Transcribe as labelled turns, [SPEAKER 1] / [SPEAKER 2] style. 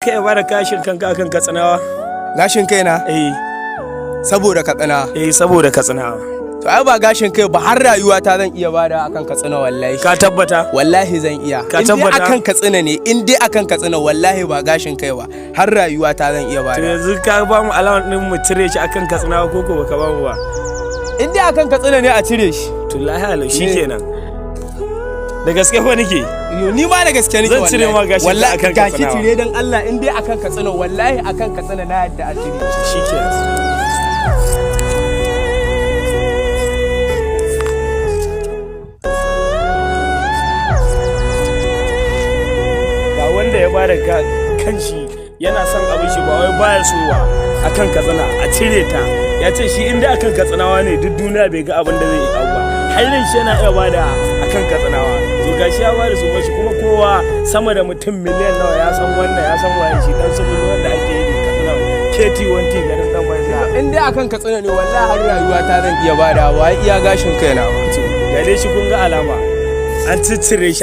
[SPEAKER 1] ka iya bada gashin kanka akan Katsinawa?
[SPEAKER 2] Gashin kaina? Saboda Katsina.
[SPEAKER 1] Saboda Katsinawa.
[SPEAKER 2] To ai ba gashin kai ba, har rayuwa ta zan iya bada akan Katsina wallahi.
[SPEAKER 1] Ka tabbata?
[SPEAKER 2] Wallahi zan iya.
[SPEAKER 1] Ka tabbata?
[SPEAKER 2] In dai akan Katsina ne, in dai akan Katsina wallahi ba gashin kai ba, har rayuwa ta zan iya bada.
[SPEAKER 1] To yanzu ka ba mu alawan din mu cire shi akan Katsinawa ko baka ba mu ba?
[SPEAKER 2] In dai akan Katsina ne a cire shi.
[SPEAKER 1] To lahi shikenan. Da gaske fa nake?
[SPEAKER 2] Ni ma da gaske nake wallahi.
[SPEAKER 1] Zan cire ma gashin akan Katsinawa.
[SPEAKER 2] Gashi cire dan Allah, in dai akan Katsina wallahi akan Katsina na yadda a cire.
[SPEAKER 1] Shikenan. Wanda ya bada kanshi yana son abin shi ba wai baya sowa akan Katsina a cire ta, ya ce shi inda akan Katsinawa ne duk duniya bai ga abin da zai yi ba, harin shi yana iya bada akan Katsinawa. To gashi ya bada su shi kuma kowa sama da mutum miliyan nawa ya san wannan, ya san waye shi dan saboda wanda ake yi Katsina KT1T garin dan banza. In dai akan Katsina ne wallahi har rayuwa ta zan iya bada, wai iya gashin kaina ba. Ga dai shi kun ga alama an ciccire shi